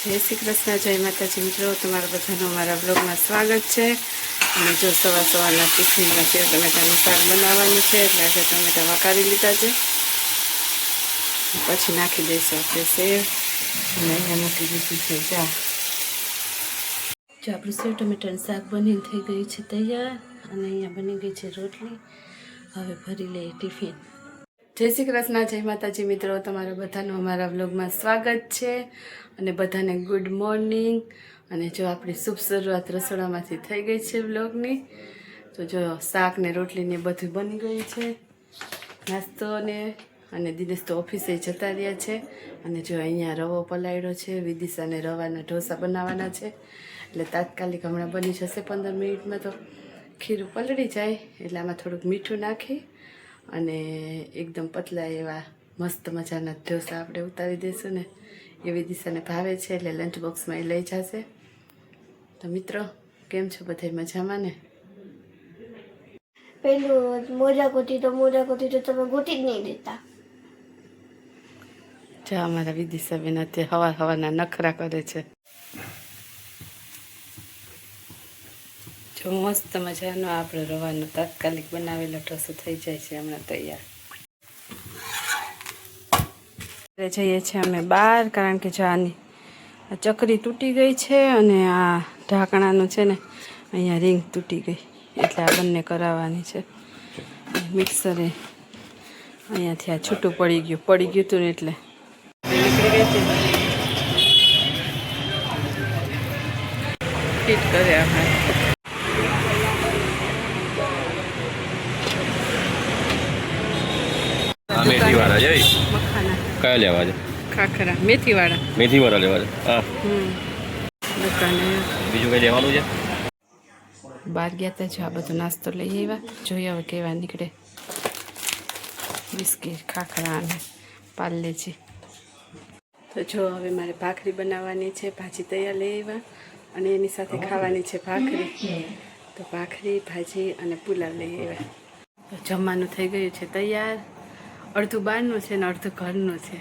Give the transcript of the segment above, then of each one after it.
જય શ્રી કૃષ્ણ, જય માતાજી મિત્રો, તમારા બધાનું મારા બ્લોગમાં સ્વાગત છે। અને જો સવારના ટિફિનમાં સેવ ટમેટાનું શાક બનાવવાનું છે, એટલે આજે ટમેટા વઘારી લીધા છે, પછી નાખી દઈશું આપણે સેવ અને અહીંયા મૂકી દીધું છે ચા। જો આપણું સેવ ટમેટાનું શાક બનીને થઈ ગયું છે તૈયાર, અને અહીંયા બની ગઈ છે રોટલી। હવે ભરી લઈએ ટિફિન। જય શ્રી કૃષ્ણ, જય માતાજી મિત્રો, તમારા બધાનું અમારા વ્લોગમાં સ્વાગત છે અને બધાને ગુડ મોર્નિંગ। અને જો આપણી શુભ શરૂઆત રસોડામાંથી થઈ ગઈ છે વ્લોગની। તો જો શાક ને રોટલી ને બધું બની ગયું છે, નાસ્તો ને, અને દિનેશ તો ઓફિસે જતા રહ્યા છે। અને જો અહીંયા રવો પલાળ્યો છે, વિદિશાને રવાના ઢોસા બનાવવાના છે, એટલે તાત્કાલિક હમણાં બની જશે 15 મિનિટમાં। તો ખીરું પલળી જાય એટલે આમાં થોડુંક મીઠું નાખી અને એકદમ પતલા એવા મસ્ત મજાના ઢોસા આપણે ઉતારી દઈશું ને, એવી દિશાને ભાવે છે, એટલે લંચ બોક્સમાં એ લઈ જશે। તો મિત્રો, કેમ છો બધા? મજામાં ને? પેલું મોજા ગોતી તો તમે ગોતી જ નહીં દેતા। જો અમારા વિદિશાબેન અત્યારે હવારના નખરા કરે છે। જો મસ્ત મજાનો આપણે રવાનો તાત્કાલિક બનાવેલો ઢોસો થઈ જાય છે હમણાં તૈયાર। જઈએ છીએ અમે બહાર, કારણ કે જો આની આ ચકરી તૂટી ગઈ છે અને આ ઢાંકણાનું છે ને અહીંયા રિંગ તૂટી ગઈ, એટલે આ બંને કરાવવાની છે। મિક્સરે અહીંયાથી આ છૂટું પડી ગયું હતું ને, એટલે નીકળી ગઈ હતી, ફિટ કરે આપણે। મેથી વાળા જઈ મખાના કયા લેવા છે? ખાખરા મેથી વાળા લેવા છે। હા, દુકાને બીજું કઈ લેવાનું છે? બહાર ગયા હતા, જો આ બધો નાસ્તો લઈ આવ્યા, જોઈએ હવે કેવા નીકળે। બિસ્કીટ, ખાખરા અને પાર્લેજી। તો જો હવે મારે ભાખરી બનાવવાની છે, ભાજી તૈયાર લઈ આવ્યા, અને એની સાથે ખાવાની છે ભાખરી। તો ભાખરી, ભાજી અને પુલાવ લઈ આવ્યા। તો જમવાનું થઈ ગયું છે તૈયાર, અડધું બહારનું છે ને અડધું ઘરનું છે,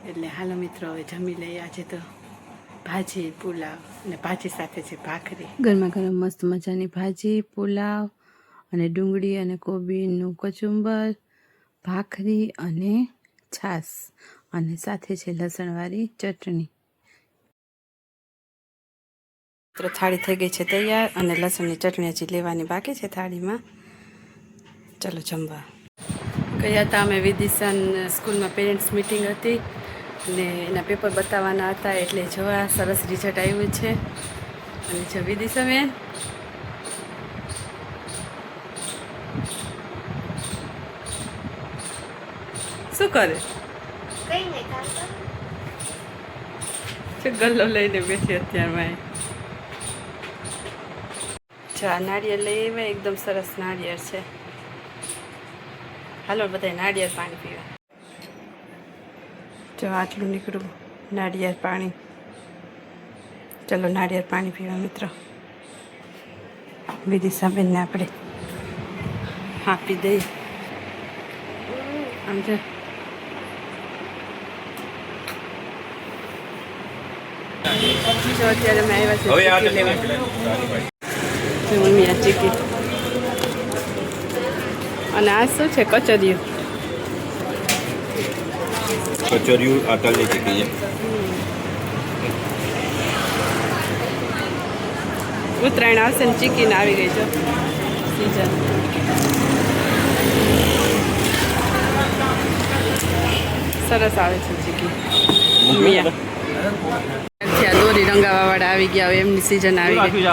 એટલે હાલો મિત્રો હવે જમી લઈએ। આજે તો ભાજી, પુલાવ અને ભાજી સાથે છે ભાખરી, ગરમા ગરમ મસ્ત મજાની ભાજી, પુલાવ અને ડુંગળી અને કોબીનું કચુંબર, ભાખરી અને છાશ, અને સાથે છે લસણવાળી ચટણી। તો થાળી થઈ ગઈ છે તૈયાર, અને લસણની ચટણી હજી લેવાની બાકી છે થાળીમાં। ચલો જમવા ગયા હતા અમે। વિદિશાન સ્કૂલમાં પેરેન્ટ્સ મિટિંગ હતી અને એના પેપર બતાવવાના હતા, એટલે જોવા સરસ રિઝલ્ટ આવ્યું છે। અને જો વિદિશા બેન શું કરે કઈ નહીં ખાતા। ગલ્લો લઈને બેઠી અત્યારમાં। જો આ નાળિયેર લઈ આવ્યા, એકદમ સરસ નાળિયેર છે। હાલો બધા નાળિયેર પાણી પીવા। જો આટલું નીકળું નાળિયેર પાણી। ચલો નાળિયેર પાણી પીવા મિત્રો। વિદિશાબેનને આપણે આપી દઈએ। આમ જો અત્યારે અમે આવ્યા છે ચીકી લેવા। મમ્મી આ ચીકી, અને આ શું છે? કચરિયું આ તલની ચીકી છે। ઉત્તરાયણ આવશે ને ચીકીને આવી ગઈ છે સીઝન। સરસ આવે છે ચીકી। દોરી રંગાવા વાળા આવી ગયા, હવે એમની સીઝન આવી ગઈ।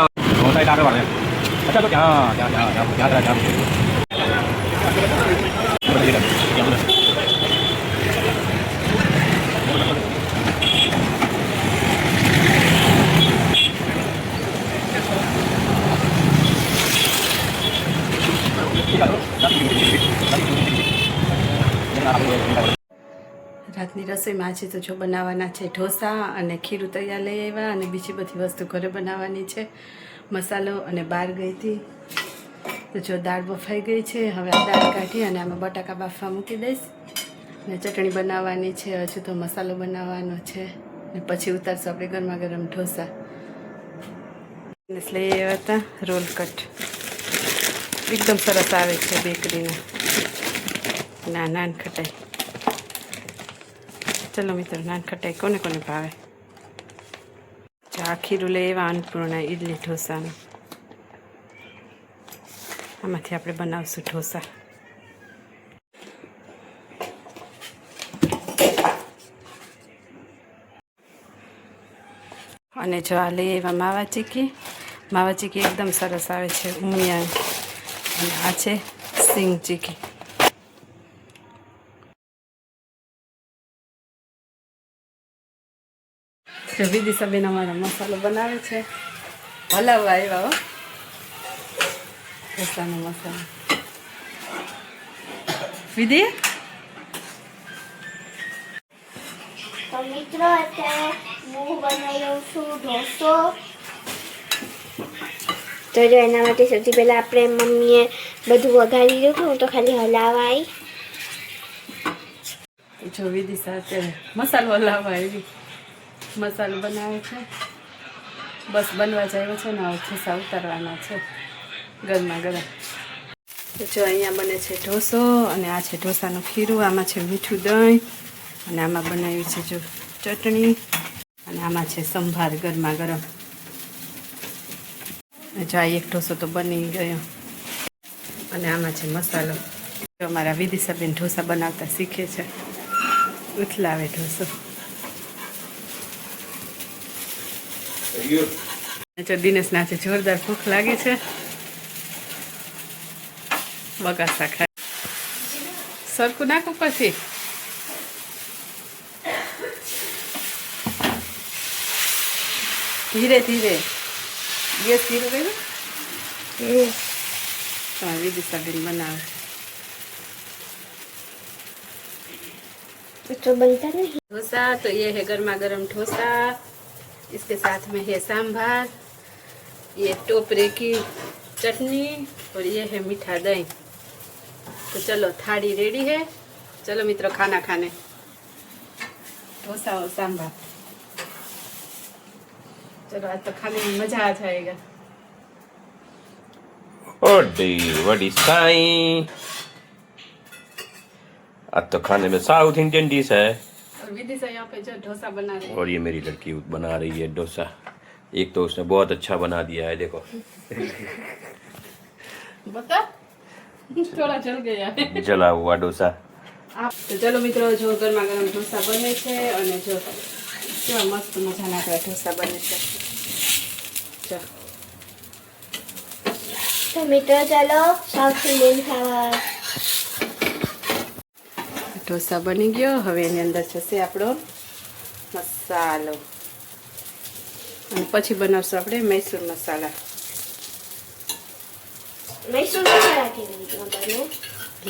રાતની રસોઈમાં આજે તો જો બનાવવાના છે ઢોસા, અને ખીરું તૈયાર લઈ આવ્યા, અને બીજી બધી વસ્તુ ઘરે બનાવવાની છે, મસાલો અને બહાર ગઈ હતી। તો જો દાળ બફાઈ ગઈ છે, હવે આ દાળ કાઢી અને આમાં બટાકા બાફવા મૂકી દઈશ, અને ચટણી બનાવવાની છે, હજુ તો મસાલો બનાવવાનો છે। ને પછી ઉતારશું આપણે ગરમા ગરમ ઢોસા. લઈ આવ્યા હતા રોલ કટ, એકદમ સરસ આવે છે બેકરીના. ના નાન ખટાઈ. ચલો મિત્રો, નાન ખટાઈ કોને કોને ભાવે. આ ખીરું લઈ આવ્યા અન્નપૂર્ણા ઇડલી ઢોસાનું. આમાંથી આપણે બનાવશું ઢોસા. અને જો આ લઈ આવ્યા માવા ચીકી. માવા ચીકી એકદમ સરસ આવે છે ઉમિયા. અને આ છે સિંગ ચીકી. જો વિદિશાબેન અમારો મસાલો બનાવે છે. હલાવવા આવ્યા હો ઢોસાનો મસાલો. વિધિ તો મિત્રો અત્યારે હું બનાવી રહું છું ઢોસો. તો જો એના માટે સૌથી પહેલાં આપણે મમ્મીએ બધું વઘારી દીધું. હું તો ખાલી હલાવાઈ. જો વિદિશા અત્યારે મસાલો હલાવવા આવી. મસાલો બનાવે છે. બસ બનવા જાય છે ને હવે ઢોસા ઉતારવાના છે ગરમા ગરમ. જો અહીંયા બને છે ઢોસો અને આ છે ઢોસાનું ખીરું. આમાં છે મીઠું દહીં અને આમાં બનાવ્યું છે જો ચટણી અને આમાં છે સંભાર ગરમા ગરમ. જો આ એક ઢોસો તો બની ગયો અને આમાં છે મસાલો. જો અમારા વિદિશાબેન ઢોસા બનાવતા શીખે છે. ઉથલાવે ઢોસો. જો દિનેશને આજે જોરદાર ભૂખ લાગી છે. બગાસા ખાય. સરખું નાખું પછી ધીરે ધીરે ગેસ ધીરો કર્યો. તમારી વિદિશાબેન બનાવે. तो बनता नहीं. डोसा तो ये है गर्मा गर्म डोसा. इसके साथ में है सांभर, ये टोपरे की चटनी और ये है मीठा दही. तो चलो थाली रेडी है. चलो मित्रों खाना खाने. डोसा और सांभर. चलो आज तो खाने में मजा आ जाएगा. What is Sai? आज तो खाने में साउथ इंडियन डिश है. और विदिशा यहाँ पे जो डोसा बना रही है. और ये मेरी लड़की बना रही है डोसा. एक तो उसने बहुत अच्छा बना दिया है, देखो. बता थोड़ा जल गया है. जला हुआ डोसा. आप तो चलो मित्रों जो गरमा गरम ढोसा बने છે અને જો કેવા મસ્ત મજાના આપણા ઢોસા બને છે. જો तो मित्रों चलो साउथ इंडियन खावा. ઢોસા બની ગયો. હવે એની અંદર જશે આપણો મસાલો અને પછી બનાવશું આપણે મૈસૂર મસાલા. मैसूर मसाला केवी રીતના બને?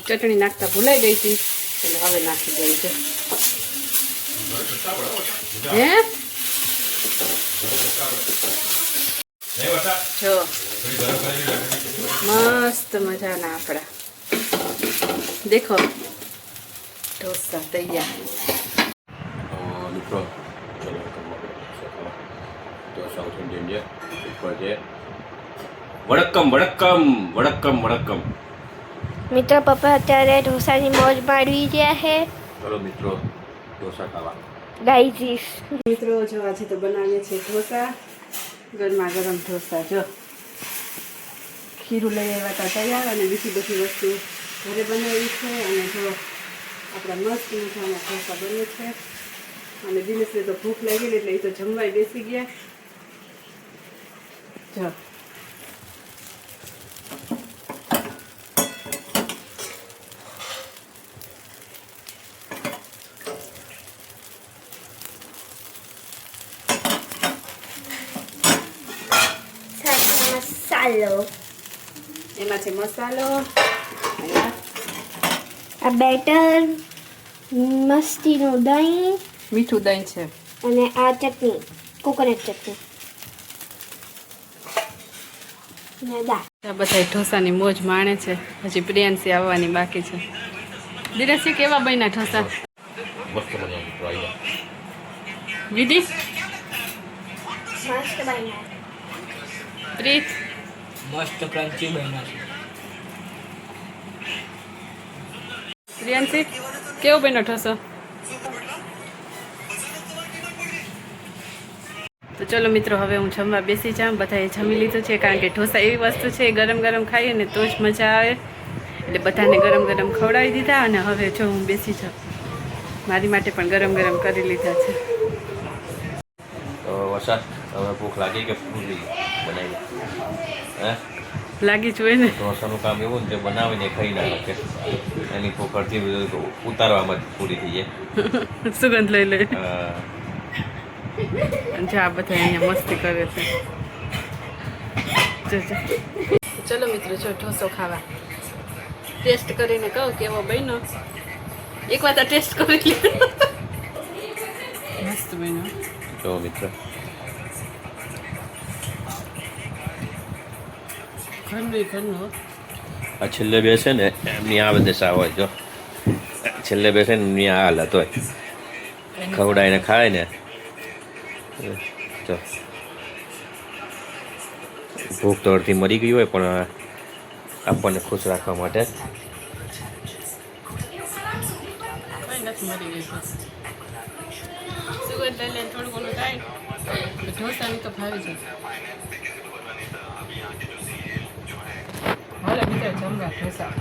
ચટણી નાખતા ભૂલાઈ ગઈ હતી એટલે હવે નાખી દઈ છે. હે જો મસ્ત મજાના આપણા દેખો ઢોસા તૈયાર. મિત્રો ચલો તો સાઉથ ઇન્ડિયન છે ઉપર છે. વડક્કમ વડક્કમ વડક્કમ વડક્કમ. મિત્રો પપ્પા અત્યારે ઢોસાની મોજ માણવી રહ્યા છે. ચલો મિત્રો ઢોસા ખાવા. ગાઈઝીસ મિત્રો જો આજે તો બનાવીએ છીએ ઢોસા. ગરમા ગરમ ઢોસા. જો ખીરું લઈ આવ્યા હતા તૈયાર અને બીજી બધી વસ્તુ ઘરે બનાવી છે. અને જો આપણા મસ્ત મજાના ઢોસા બને છે. અને દિનેશને તો ભૂખ લાગી એટલે એ તો જમવાય બેસી ગયા. જો મસાલો એમાં છે મસાલો. આ બેટર મસ્તીનું દહીં મીઠું દહીં છે અને આ ચટણી કોકોનટ ચટણી ને દાળ. આ બધા ઢોસાની મોજ માણે છે. હજી પ્રિયાંશી આવવાની બાકી છે. દિનેશજી કેવા બન્યા ઢોસા? મસ્ત મજાનું વિધિ મસ્ત બન્યા પ્રીત મસ્ત ક્રન્ચી બન્યા છે. પ્રિયાંશી કેવો બન્યો ઠસો? તો ચલો મિત્રો, હવે હું જમવા બેસી જાઉં. બધાએ જમી લીધું છે, કારણ કે ઢોસા એવી વસ્તુ છે ગરમ ગરમ ખાઈએ ને તો જ મજા આવે, એટલે બધાને ગરમ ગરમ ખવડાવી દીધા. અને હવે જો હું બેસી જાઉં, મારી માટે પણ ગરમ ગરમ કરી લીધા છે. તો વરસાદ હવે ભૂખ લાગી કે પૂરી બનાવી હે લાગી જ હોય ને. ઢોસાનું કામ એવું ને જે બનાવીને ખાઈ ના શકે એની ભૂખ અડધી બધું ઉતારવામાં જ પૂરી થઈ જાય. સુગંધ લઈ લે. હા. જો આ બધા અહીંયા મસ્તી કરે છે. ચલો મિત્રો, જો ઢોસો ખાવા ટેસ્ટ કરીને કહું કેવો બન્યો. એક વાર ટેસ્ટ કરી લીધો. મસ્ત બન્યો. જો મિત્ર, ઘરનો આ છેલ્લે બેસે ને એમની આ દશા હોય. જો છેલ્લે બેસે ને એમની આ હાલત હોય, ખવડાવીને ખાય ને. જો ભૂખ તો અડધી મરી ગઈ હોય, પણ આપણને ખુશ રાખવા માટે કઈ નથી મરી ગઈ. સુગંધ લઈ લે થોડું ઘણું થાય. ઢોસાની તો ભાવી છે. હાલો મિત્રો, જમવા ઢોસા.